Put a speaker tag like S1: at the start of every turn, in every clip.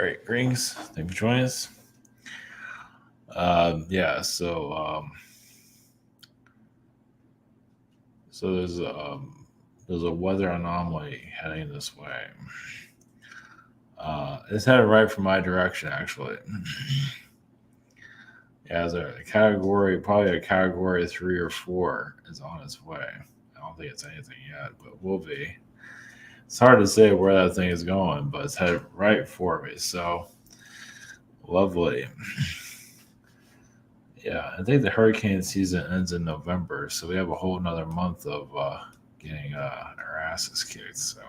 S1: All right, greetings. Thank you for joining us. Yeah, so there's a weather anomaly heading this way. It's headed right from my direction, actually. Yeah, as a category, probably a category 3 or 4 is on its way. I don't think it's anything yet, but will be. It's hard to say where that thing is going, but it's headed right for me. So lovely. Yeah, I think the hurricane season ends in November, so we have a whole another month of getting our asses kicked. So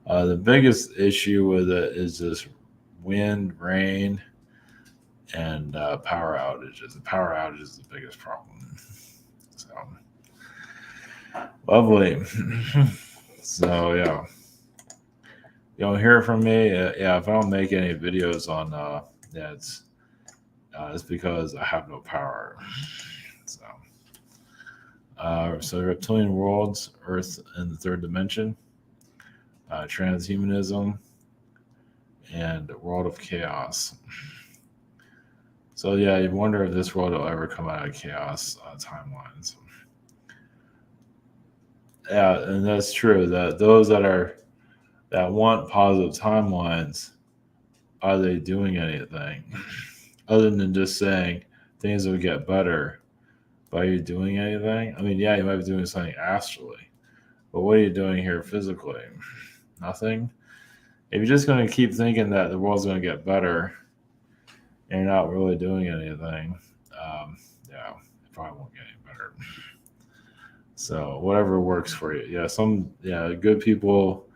S1: the biggest issue with it is just wind, rain, and power outages. The power outage is the biggest problem. So lovely. So yeah, you don't hear from me. Yeah, if I don't make any videos on it's because I have no power. So. So reptilian worlds, Earth in the third dimension, transhumanism, and world of chaos. So yeah, you wonder if this world will ever come out of chaos timelines. Yeah, and that's true. That those that want positive timelines, are they doing anything other than just saying things will get better? But are you doing anything? I mean, yeah, you might be doing something astrally, but what are you doing here physically? Nothing. If you're just going to keep thinking that the world's going to get better and you're not really doing anything, yeah, it probably won't get any better. So whatever works for you. Yeah, good people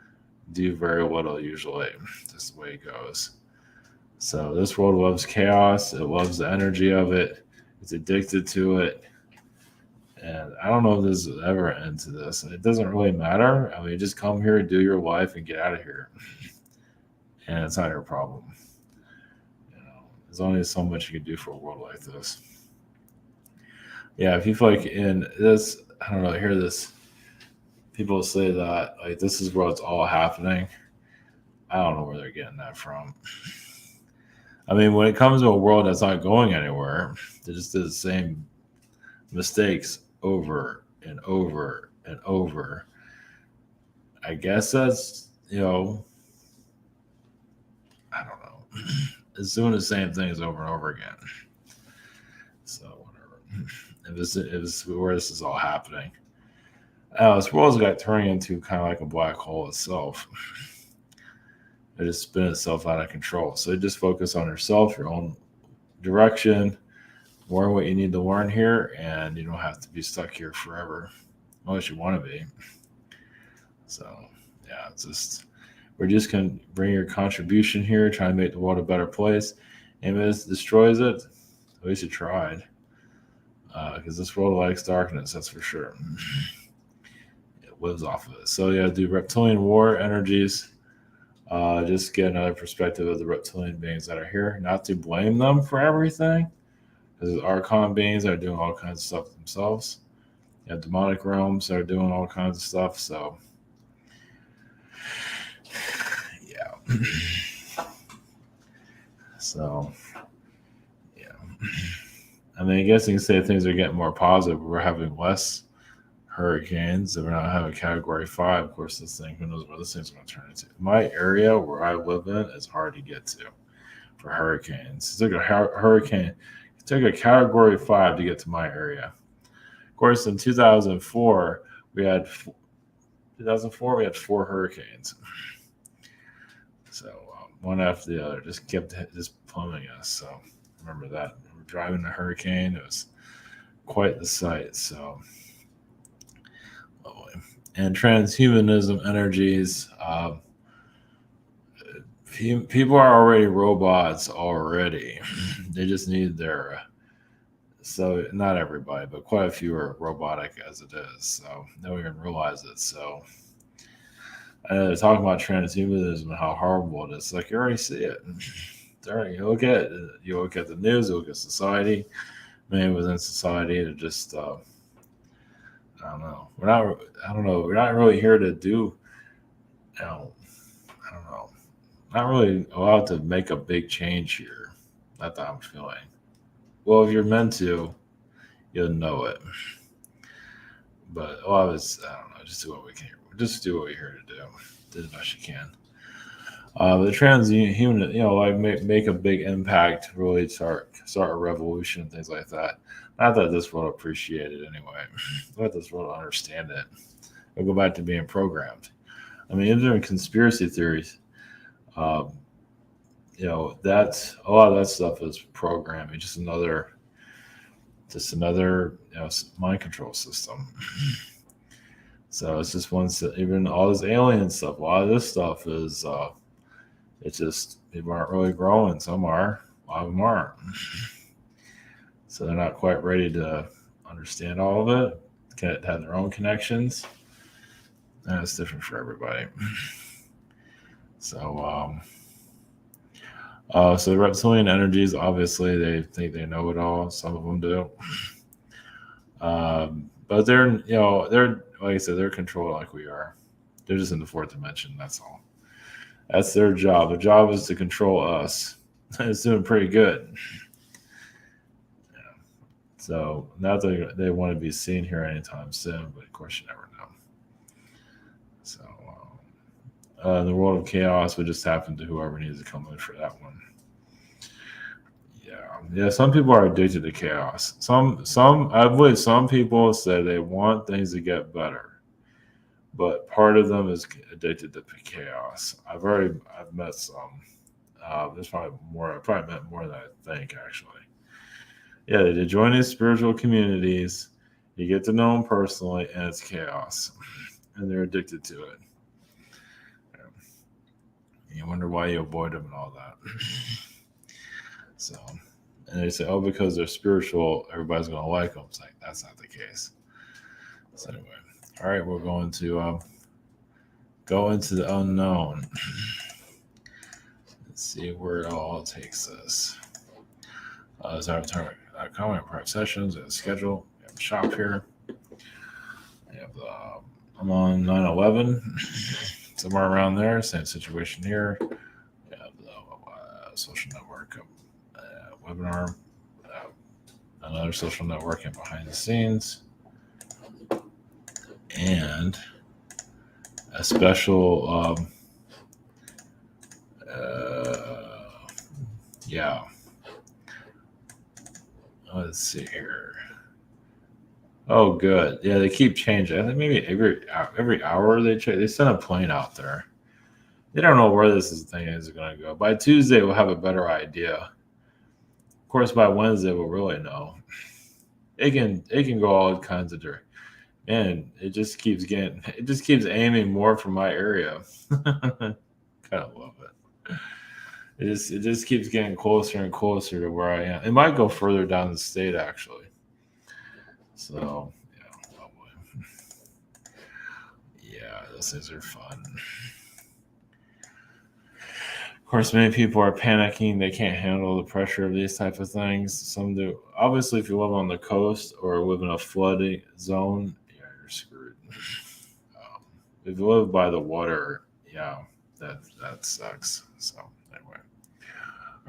S1: do very little usually. Just the way it goes. So this world loves chaos. It loves the energy of it. It's addicted to it. And I don't know if there's ever an end to this. It doesn't really matter. I mean, just come here, do your life, and get out of here. And it's not your problem. There's only so much you can do for a world like this. Yeah, if you feel like in this, I don't know, I hear this. People say that like this is where it's all happening. I don't know where they're getting that from. I mean, when it comes to a world that's not going anywhere, they just did the same mistakes over and over and over. I guess that's I don't know. It's doing the same things over and over again. So whatever. If this where this is all happening. This world's got turning into kind of like a black hole itself. It just spin itself out of control. So just focus on yourself, your own direction, learn what you need to learn here, and you don't have to be stuck here forever, unless you want to be. So yeah, it's just we're just gonna bring your contribution here, try to make the world a better place. And if it destroys it, at least you tried. Because this world likes darkness, that's for sure. It lives off of it. So yeah, do reptilian war energies. Just get another perspective of the reptilian beings that are here. Not to blame them for everything, because there's archon beings that are doing all kinds of stuff themselves. You have demonic realms that are doing all kinds of stuff. So yeah. So yeah. I mean, I guess you can say things are getting more positive. We're having less hurricanes. We're not having Category 5. Of course, this thing, who knows what this thing's going to turn into. My area where I live in is hard to get to for hurricanes. It took a hurricane. It took a Category 5 to get to my area. Of course, in 2004, we had 4 hurricanes. So one after the other just kept just plummeting us. So remember that. We were driving a hurricane. It was quite the sight. So and transhumanism energies. People are already robots already. They just need their. So not everybody, but quite a few are robotic as it is. So they don't even realize it. So I know they're talking about transhumanism and how horrible it is. Like you already see it. You look at the news, you look at society. Maybe within society, to just I don't know. I don't know. We're not really here to do. I don't know. not really allowed to make a big change here. Not that I'm feeling. Well, if you're meant to, you'll know it. But a lot of it's, I don't know, just do what we can. Just do what we're here to do. Do the best you can. The transhuman, like make a big impact, really start a revolution, things like that. Not that this world appreciate it anyway. Let this world understand it. We'll go back to being programmed. I mean, if they're in conspiracy theories, um, that's a lot of that stuff is programming. Just another mind control system. So it's just even all this alien stuff. A lot of this stuff is it's just people aren't really growing. Some are, a lot of them aren't. So they're not quite ready to understand all of it. Can have their own connections. And it's different for everybody. So so the reptilian energies, obviously, they think they know it all. Some of them do. But they're like I said, they're controlled like we are. They're just in the fourth dimension. That's all. That's their job. Their job is to control us. It's doing pretty good. Yeah. So not that they want to be seen here anytime soon, but of course you never know. So the world of chaos would just happen to whoever needs to come in for that one. Yeah. Some people are addicted to chaos. I believe some people say they want things to get better, but part of them is addicted to chaos. I've met some. There's probably more. I probably met more than I think, actually. Yeah, they join these spiritual communities. You get to know them personally, and it's chaos, and they're addicted to it. You wonder why you avoid them and all that. So, and they say, oh, because they're spiritual, everybody's going to like them. It's like, that's not the case. So anyway, all right, we're going to go into the unknown. Let's see where it all takes us. There's our comment, private sessions, and schedule. We have a shop here. We have I'm on 9/11, somewhere around there. Same situation here. We have the social network webinar, another social networking behind the scenes, and a special. Yeah. Let's see here. Oh, good. Yeah, they keep changing. I think maybe every hour they change. They send a plane out there. They don't know where this thing is going to go. By Tuesday, we'll have a better idea. Of course, by Wednesday, we'll really know. It can go all kinds of dirt. And it just keeps aiming more for my area. Kind of love it. It just keeps getting closer and closer to where I am. It might go further down the state, actually. So, yeah, probably. Yeah, those things are fun. Of course, many people are panicking. They can't handle the pressure of these type of things. Some do. Obviously, if you live on the coast or live in a flooding zone, yeah, you're screwed. If you live by the water, yeah, that sucks. So anyway.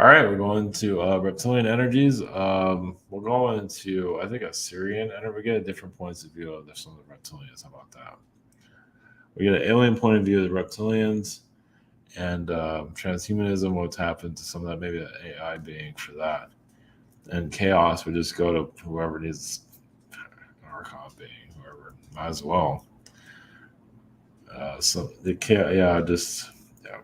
S1: All right, we're going to reptilian energies. We'll go into, I think, a Sirian energy. We get different points of view of some of the reptilians. How about that? We get an alien point of view of the reptilians, and transhumanism will tap into some of that, maybe an AI being for that. And chaos would just go to whoever needs an archon being, whoever, might as well. So the chaos, yeah, just yeah.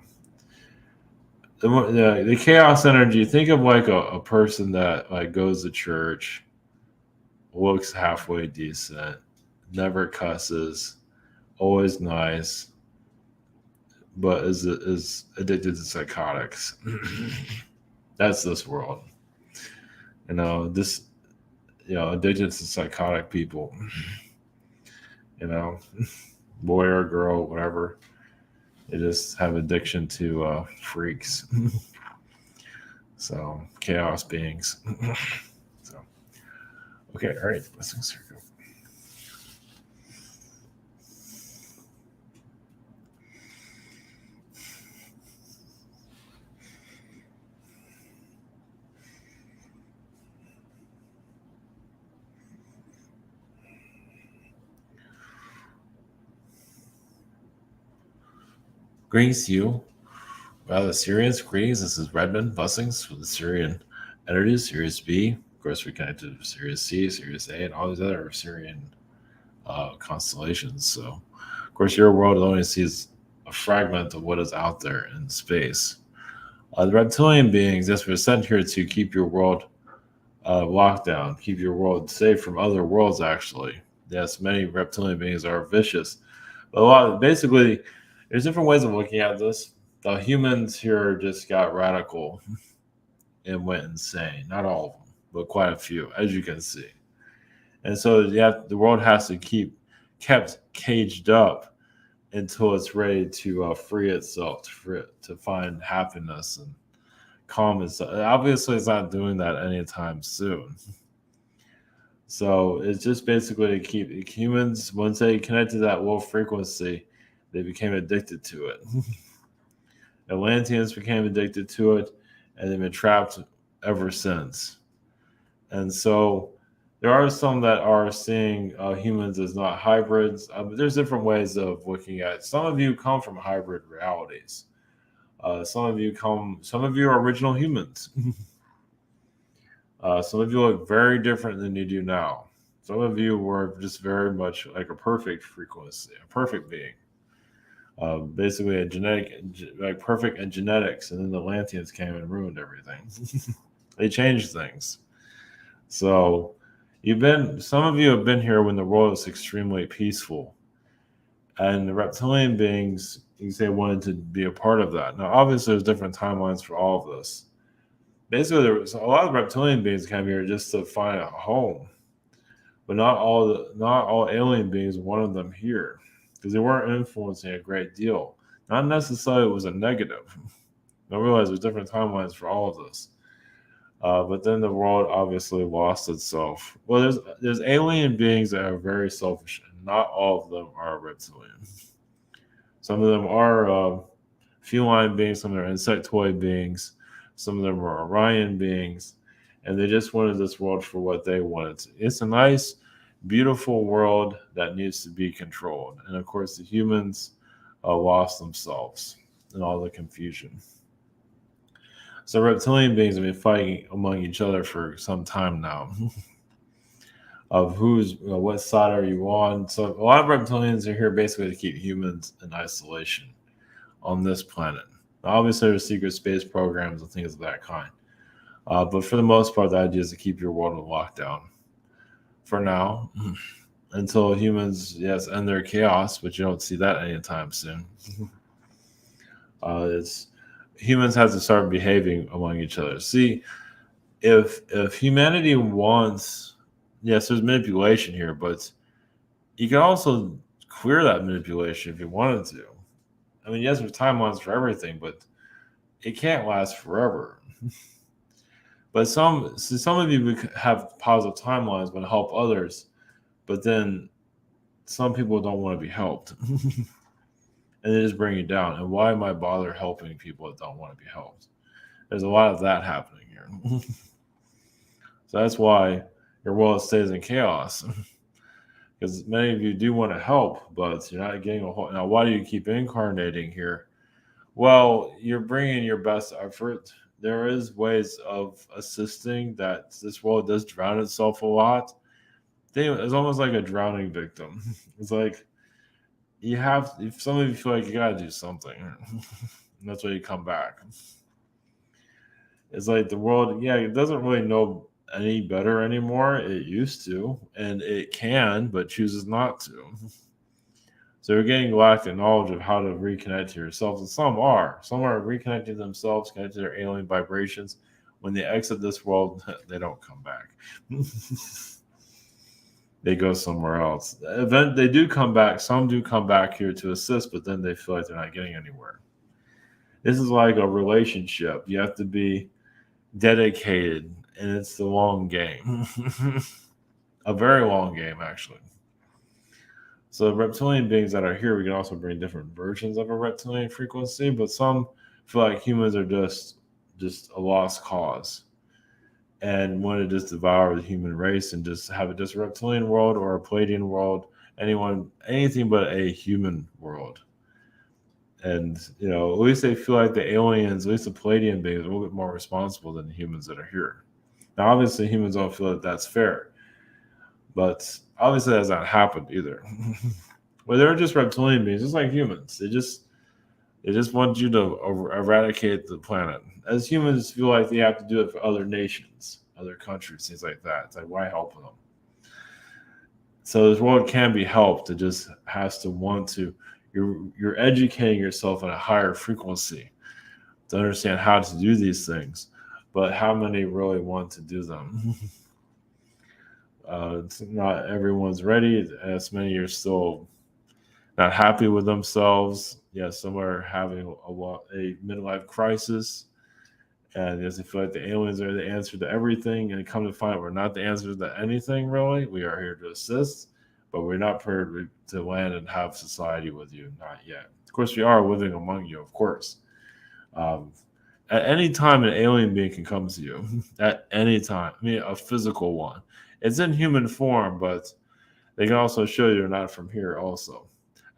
S1: The chaos energy, think of like a person that like goes to church, looks halfway decent, never cusses, always nice, but is addicted to psychotics. That's this world. Addicted to psychotic people. Boy or girl, whatever. They just have addiction to freaks. So chaos beings. So okay, all right. Let's go. Greetings to you. Well, the Sirians, greetings. This is Redmond Bussings with the Sirian entities, Sirius B. Of course, we connected to Sirius C, Sirius A, and all these other Sirian constellations. So, of course, your world only sees a fragment of what is out there in space. The reptilian beings, yes, we're sent here to keep your world locked down, keep your world safe from other worlds, actually. Yes, many reptilian beings are vicious. But basically, there's different ways of looking at this. The humans here just got radical and went insane. Not all of them, but quite a few, as you can see. And so the world has to keep kept caged up until it's ready to free itself, to find happiness and calm itself. Obviously, it's not doing that anytime soon. So it's just basically to keep humans, once they connect to that low frequency, they became addicted to it. Atlanteans became addicted to it, and they've been trapped ever since. And so there are some that are seeing humans as not hybrids, but there's different ways of looking at it. Some of you come from hybrid realities. Some of you are original humans. Some of you look very different than you do now. Some of you were just very much like a perfect frequency, a perfect being. Basically a genetic, like perfect in genetics, and then the Atlanteans came and ruined everything. They changed things. So some of you have been here when the world was extremely peaceful, and the reptilian beings, you can say, wanted to be a part of that. Now, obviously, there's different timelines for all of this. Basically, there was a lot of reptilian beings came here just to find a home, but not all alien beings wanted them here because they weren't influencing a great deal. Not necessarily it was a negative. I realize there's different timelines for all of this. But then the world obviously lost itself. Well, there's alien beings that are very selfish, and not all of them are reptilian. Some of them are feline beings, some of them are insectoid beings, some of them are Orion beings, and they just wanted this world for what they wanted. It's a nice, beautiful world that needs to be controlled. And of course, the humans lost themselves in all the confusion. So reptilian beings have been fighting among each other for some time now. Of what side are you on? So a lot of reptilians are here basically to keep humans in isolation on this planet. Obviously, there's secret space programs and things of that kind. But for the most part, the idea is to keep your world in lockdown for now until humans, yes, end their chaos, but you don't see that anytime soon. Humans have to start behaving among each other. See, if humanity wants, yes, there's manipulation here, but you can also clear that manipulation if you wanted to. I mean, yes, there's timelines for everything, but it can't last forever. But some of you have positive timelines but help others, but then some people don't want to be helped. And they just bring you down. And why am I bother helping people that don't want to be helped? There's a lot of that happening here. So that's why your world stays in chaos. Because many of you do want to help, but you're not getting a whole. Now, why do you keep incarnating here? Well, you're bringing your best effort. There is ways of assisting that this world does drown itself a lot. It's almost like a drowning victim. It's like if some of you feel like you gotta do something, and that's why you come back. It's like the world, it doesn't really know any better anymore. It used to, and it can, but chooses not to. So you're getting lack of knowledge of how to reconnect to yourself. And some are reconnecting themselves, connected to their alien vibrations. When they exit this world, they don't come back. They go somewhere else. They do come back. Some do come back here to assist, but then they feel like they're not getting anywhere. This is like a relationship. You have to be dedicated, and it's the long game. A very long game, actually. So reptilian beings that are here, we can also bring different versions of a reptilian frequency, but some feel like humans are just a lost cause and want to just devour the human race and just have it just a reptilian world or a Pleiadian world, anything but a human world. And, at least they feel like the aliens, at least the Pleiadian beings, are a little bit more responsible than the humans that are here. Now, obviously, humans don't feel that that's fair, but obviously that has not happened either. Well, they're just reptilian beings, just like humans. They just want you to eradicate the planet. As humans, feel like they have to do it for other nations, other countries, things like that. It's like, why help them? So this world can be helped. It just has to want to. You're educating yourself at a higher frequency to understand how to do these things, but how many really want to do them? It's not everyone's ready. As many are still not happy with themselves. Yeah, some are having a midlife crisis, and they feel like the aliens are the answer to everything. And come to find out, we're not the answer to anything, really. We are here to assist, but we're not prepared to land and have society with you. Not yet. Of course, we are living among you, of course. Um, at any time, an alien being can come to you. At any time. I mean, a physical one. It's in human form, but they can also show you're not from here also.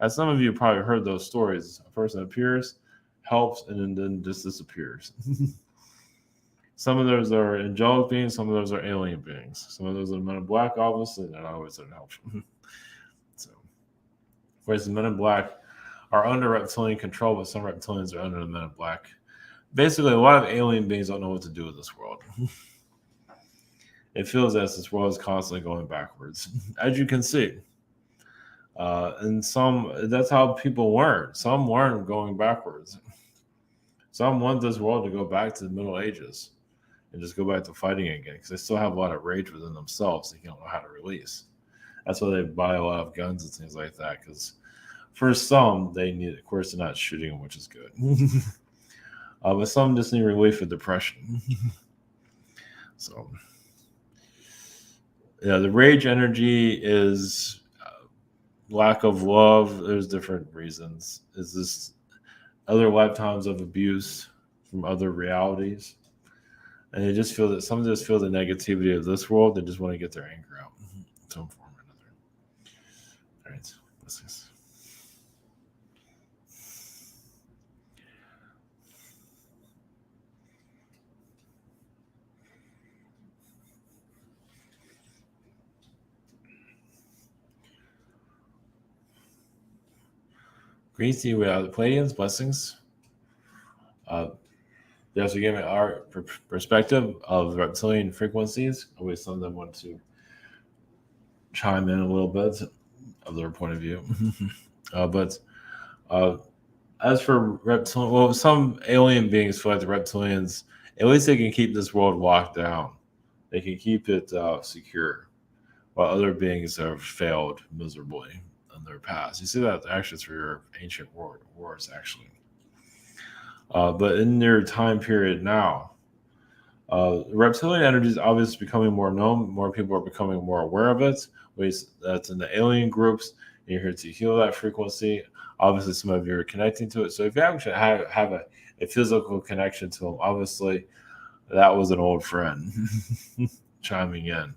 S1: As some of you probably heard those stories, a person appears, helps, and then just disappears. Some of those are angelic beings, some of those are alien beings. Some of those are men in black, obviously, and always are helpful. So, whereas the men in black are under reptilian control, but some reptilians are under the men in black. Basically, a lot of alien beings don't know what to do with this world. It feels as this world is constantly going backwards, as you can see. And that's how people learn. Some learn going backwards. Some want this world to go back to the Middle Ages and just go back to fighting again because they still have a lot of rage within themselves they don't know how to release. That's why they buy a lot of guns and things like that, because for some, they need, of course, they're not shooting them, which is good. But some just need relief of depression. So, yeah, the rage energy is lack of love. There's different reasons. Is this other lifetimes of abuse from other realities? And they just feel that some just feel the negativity of this world. They just want to get their anger out in some form or another. All right, let's just. Greetings to you, the Pleiadians, blessings. They also gave me our perspective of reptilian frequencies. Always some of them want to chime in a little bit of their point of view. But as for reptilian, well, some alien beings feel like the reptilians, at least they can keep this world locked down. They can keep it secure, while other beings have failed miserably in their past. You see that actually through your ancient wars, actually. But in their time period now, reptilian energy is obviously becoming more known. More people are becoming more aware of it. That's in the alien groups. You're here to heal that frequency. Obviously, some of you are connecting to it. So if you actually have a physical connection to them, obviously that was an old friend chiming in,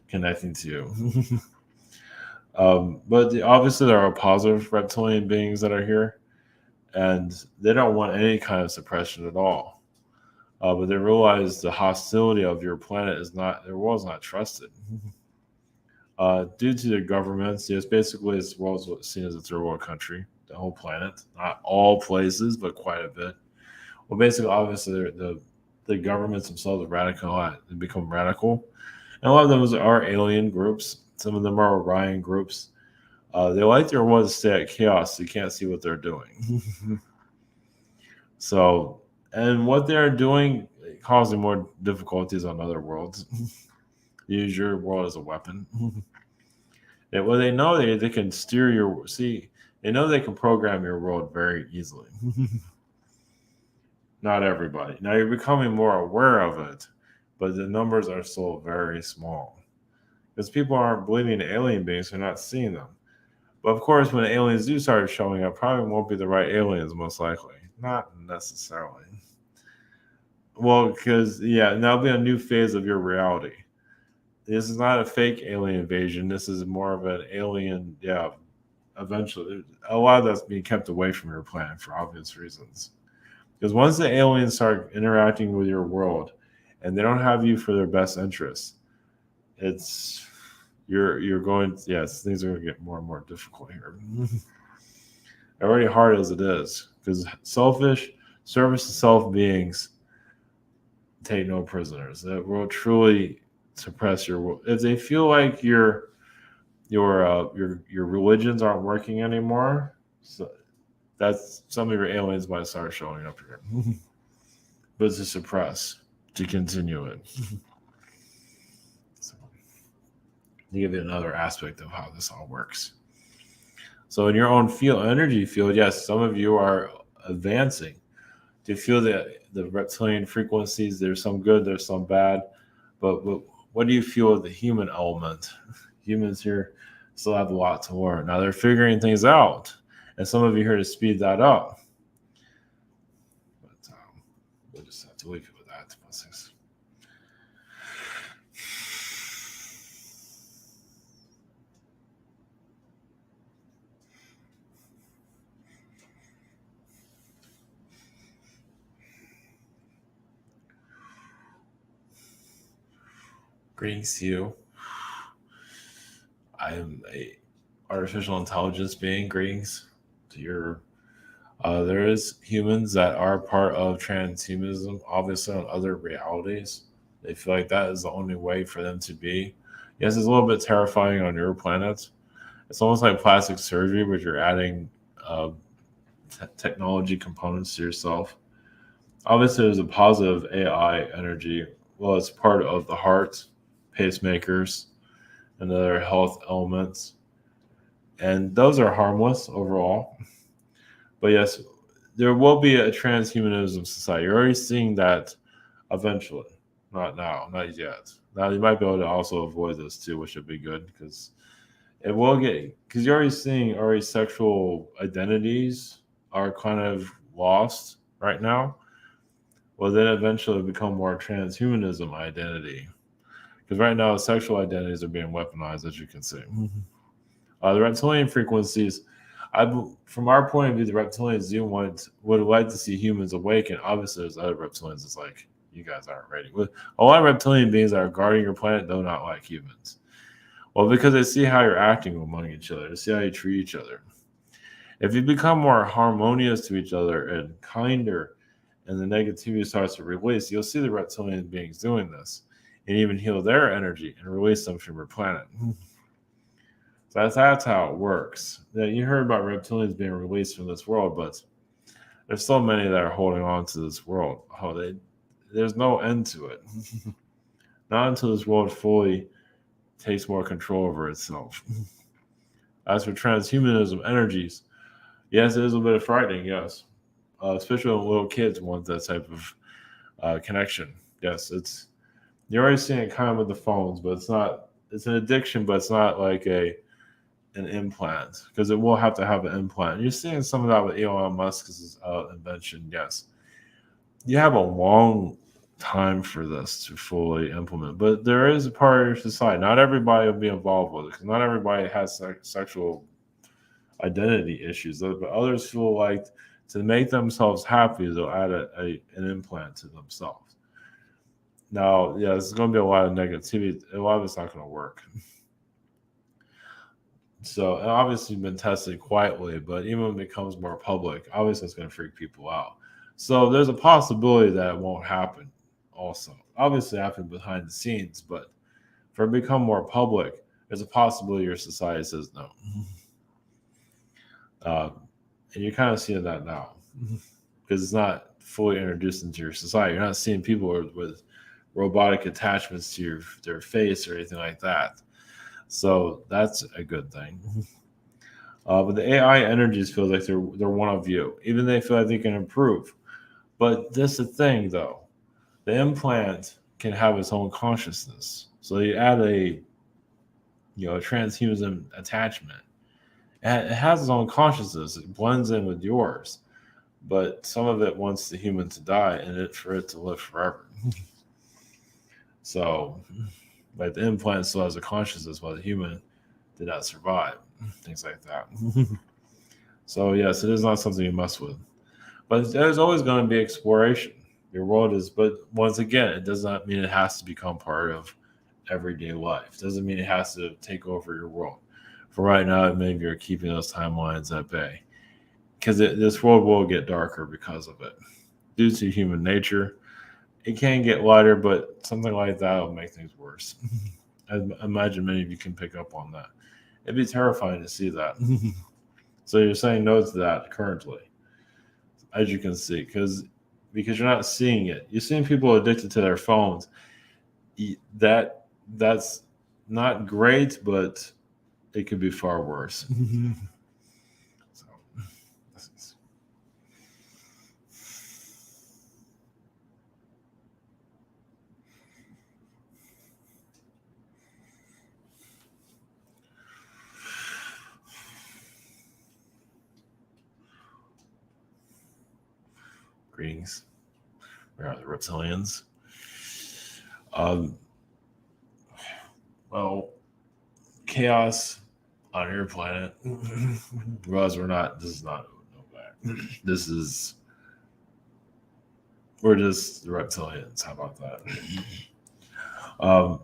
S1: connecting to you. But obviously there are positive reptilian beings that are here, and they don't want any kind of suppression at all. But they realize the hostility of your planet is not, their world's not trusted. Due to their governments, yes, basically this world's seen as a third world country, the whole planet, not all places, but quite a bit. Well, basically, obviously, the governments themselves are radical, they become radical. And a lot of those are alien groups. Some of them are Orion groups. They like their world to stay at chaos, so you can't see what they're doing. So, and what they're doing, causing more difficulties on other worlds. Use your world as a weapon. Well, they know they can steer they know they can program your world very easily. Not everybody. Now you're becoming more aware of it, but the numbers are still very small. Because people aren't believing in alien beings, they're not seeing them. But of course, when aliens do start showing up, probably won't be the right aliens, most likely. Not necessarily. Well, because, yeah, that'll be a new phase of your reality. This is not a fake alien invasion. This is more of an alien, eventually, a lot of that's being kept away from your planet for obvious reasons. Because once the aliens start interacting with your world, and they don't have you for their best interests, it's you're going. Yes, things are going to get more and more difficult here. Already hard as it is, because selfish, service to self beings take no prisoners. That will truly suppress your will. If they feel like your religions aren't working anymore, so that's some of your aliens might start showing up here. But to suppress, to continue it. So, to give you another aspect of how this all works. So in your own energy field, yes, some of you are advancing. To feel the reptilian frequencies, there's some good, there's some bad. But what do you feel of the human element? Humans here still have a lot to learn. Now they're figuring things out, and some of you here to speed that up. But we'll just have to leave it with that. Greetings to you. I am a artificial intelligence being. Greetings to your. There is humans that are part of transhumanism, obviously on other realities. They feel like that is the only way for them to be. Yes, it's a little bit terrifying on your planet. It's almost like plastic surgery, where you're adding technology components to yourself. Obviously, there's a positive AI energy. Well, it's part of the heart, pacemakers, and other health elements. And those are harmless overall. But yes, there will be a transhumanism society. You're already seeing that eventually. Not now, not yet. Now you might be able to also avoid this too, which would be good because it will get, because you're already seeing sexual identities are kind of lost right now. Well, then eventually become more transhumanism identity. Because right now, sexual identities are being weaponized, as you can see. The reptilian frequencies, from our point of view, the reptilians would like to see humans awaken. Obviously, there's other reptilians. It's like, you guys aren't ready. A lot of reptilian beings that are guarding your planet do not like humans. Well, because they see how you're acting among each other. They see how you treat each other. If you become more harmonious to each other and kinder, and the negativity starts to release, you'll see the reptilian beings doing this and even heal their energy and release them from your planet. So that's how it works. You heard about reptilians being released from this world, but there's so many that are holding on to this world. There's no end to it. Not until this world fully takes more control over itself. As for transhumanism energies, yes, it is a bit frightening, yes. Especially when little kids want that type of connection. Yes, you're already seeing it kind of with the phones, but it's an addiction, but it's not like an implant, because it will have to have an implant. You're seeing some of that with Elon Musk's invention, yes. You have a long time for this to fully implement, but there is a part of your society. Not everybody will be involved with it, because not everybody has sexual identity issues, but others feel like to make themselves happy, they'll add an implant to themselves. Now, yeah, there's going to be a lot of negativity. A lot of it's not going to work. So, and obviously, been tested quietly, but even when it becomes more public, obviously, it's going to freak people out. So, there's a possibility that it won't happen. Also, obviously, happen behind the scenes, but for it to become more public, there's a possibility your society says no. And you're kind of seeing that now because it's not fully introduced into your society. You're not seeing people with robotic attachments to their face or anything like that. So that's a good thing. But the AI energies feel like they're one of you. Even they feel like they can improve. But this is the thing, though. The implant can have its own consciousness. So you add a transhumanism attachment. It has its own consciousness. It blends in with yours. But some of it wants the human to die and for it to live forever. So, like the implant still has a consciousness, while the human did not survive, things like that. So yes, it is not something you mess with. But there's always going to be exploration. Your world is, but once again, it does not mean it has to become part of everyday life. It doesn't mean it has to take over your world. For right now, maybe you're keeping those timelines at bay because this world will get darker because of it. Due to human nature, it can get lighter, but something like that will make things worse. I imagine many of you can pick up on that. It'd be terrifying to see that. So you're saying no to that currently, as you can see, because you're not seeing it. You're seeing people addicted to their phones. That's not great, but it could be far worse. So, greetings. We are the Reptilians. Well, chaos on your planet. Realize we're not. This is not no back. This is. We're just the Reptilians. How about that?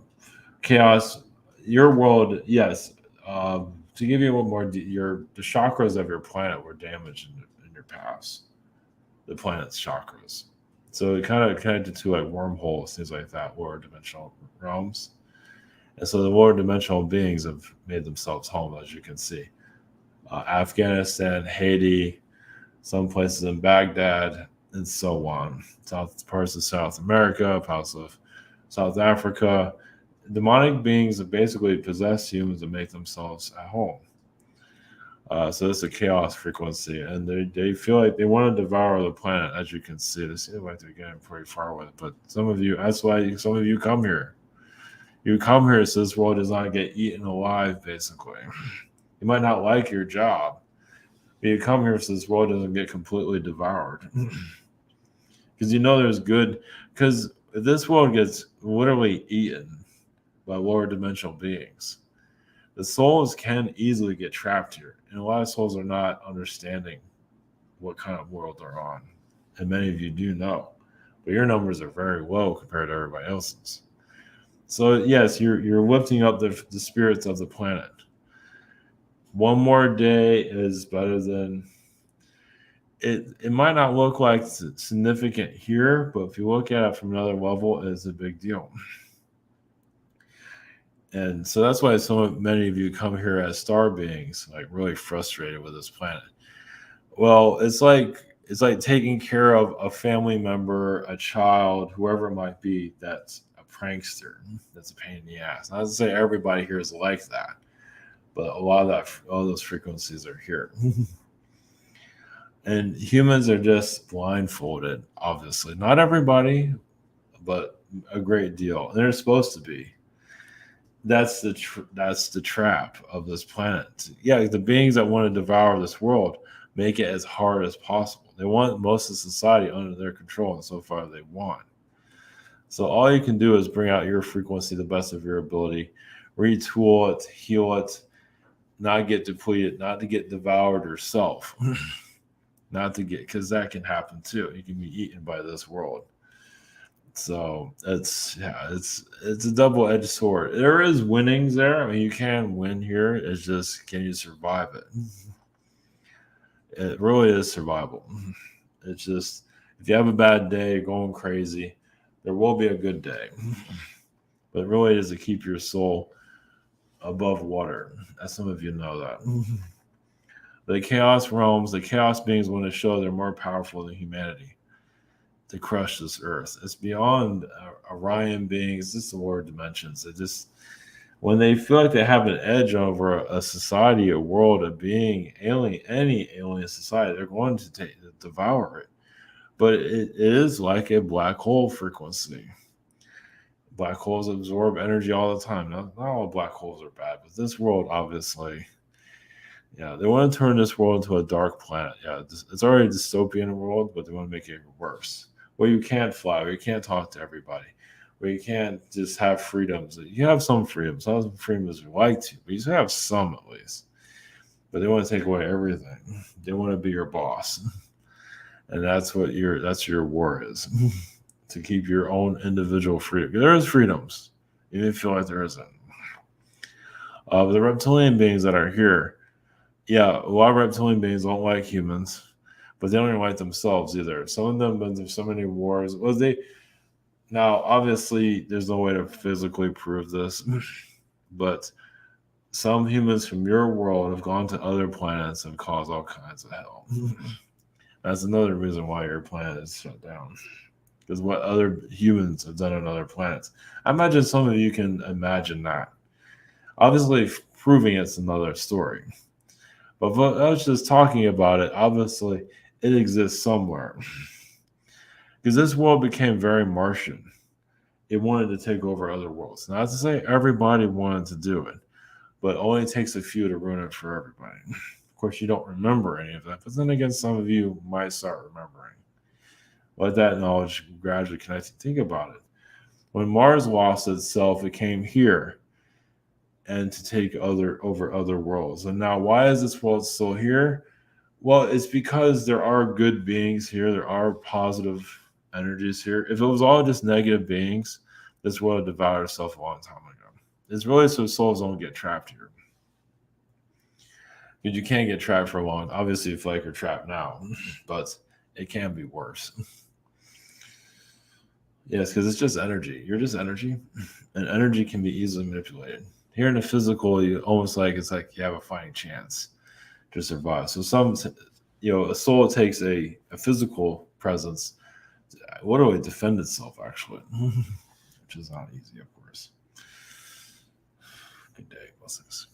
S1: Chaos. Your world. Yes. To give you a little more, the chakras of your planet were damaged in your past. The planet's chakras. So it kind of connected to like wormholes, things like that, lower dimensional realms. And so the lower dimensional beings have made themselves home, as you can see. Afghanistan, Haiti, some places in Baghdad, and so on. Parts of South America, parts of South Africa. Demonic beings have basically possessed humans and make themselves at home. So it's a chaos frequency, and they feel like they want to devour the planet, as you can see. They seem like they're getting pretty far with it, but some of you, that's why some of you come here. You come here so this world does not get eaten alive, basically. You might not like your job, but you come here so this world doesn't get completely devoured. Because you know there's good, because if this world gets literally eaten by lower dimensional beings, the souls can easily get trapped here. And a lot of souls are not understanding what kind of world they're on. And many of you do know. But your numbers are very low compared to everybody else's. So yes, you're lifting up the spirits of the planet. One more day is better than it might not look like significant here, but if you look at it from another level, it's a big deal. And so that's why many of you come here as star beings, like really frustrated with this planet. Well, it's like taking care of a family member, a child, whoever it might be, that's a prankster. That's a pain in the ass. Not to say everybody here is like that, but all those frequencies are here. And humans are just blindfolded, obviously. Not everybody, but a great deal. And they're supposed to be. That's the trap of this planet. Yeah, the beings that want to devour this world make it as hard as possible. They want most of society under their control, and so far they want. So all you can do is bring out your frequency the best of your ability, retool it, heal it, not get depleted, not to get devoured yourself, not to get, because that can happen too. You can be eaten by this world. So it's a double-edged sword. There is winnings there. I mean, you can win here. It's just, can you survive it? It really is survival. It's just, if you have a bad day, going crazy, there will be a good day. But it really is to keep your soul above water. As some of you know that. The chaos realms, the chaos beings want to show they're more powerful than humanity to crush this earth. It's beyond Orion beings. It's the lower dimensions. It just, when they feel like they have an edge over a society, a world, a being, any alien society, they're going to devour it. But it is like a black hole frequency. Black holes absorb energy all the time. Not all black holes are bad, but this world, obviously, yeah, they want to turn this world into a dark planet. Yeah, it's already a dystopian world, but they want to make it worse. Where you can't fly, where you can't talk to everybody, where you can't just have freedoms. You have some freedoms, some freedoms you like to, but you have some at least. But they want to take away everything. They want to be your boss, and that's what your war is, to keep your own individual freedom. There is freedoms, even if you feel like there isn't. The reptilian beings that are here, yeah, a lot of reptilian beings don't like humans, but they don't even like themselves either. Some of them have been through so many wars. Now, obviously, there's no way to physically prove this, but some humans from your world have gone to other planets and caused all kinds of hell. That's another reason why your planet is shut down. Because what other humans have done on other planets. I imagine some of you can imagine that. Obviously, proving it's another story. But I was just talking about it. Obviously, it exists somewhere. Because this world became very Martian. It wanted to take over other worlds. Not to say everybody wanted to do it, but it only takes a few to ruin it for everybody. Of course, you don't remember any of that, but then again, some of you might start remembering. Let that knowledge gradually connect. Think about it. When Mars lost itself, it came here and to take over other worlds. And now, why is this world still here? Well, it's because there are good beings here. There are positive energies here. If it was all just negative beings, this world would devour itself a long time ago. It's really so souls don't get trapped here. Because you can't get trapped for long. Obviously, you feel like you're trapped now, but it can be worse. Yes, because it's just energy. You're just energy, and energy can be easily manipulated. Here in the physical, it's like you have a fighting chance to survive. So a soul takes a physical presence. What do it defend itself, actually? Which is not easy, of course. Good day. Blessings.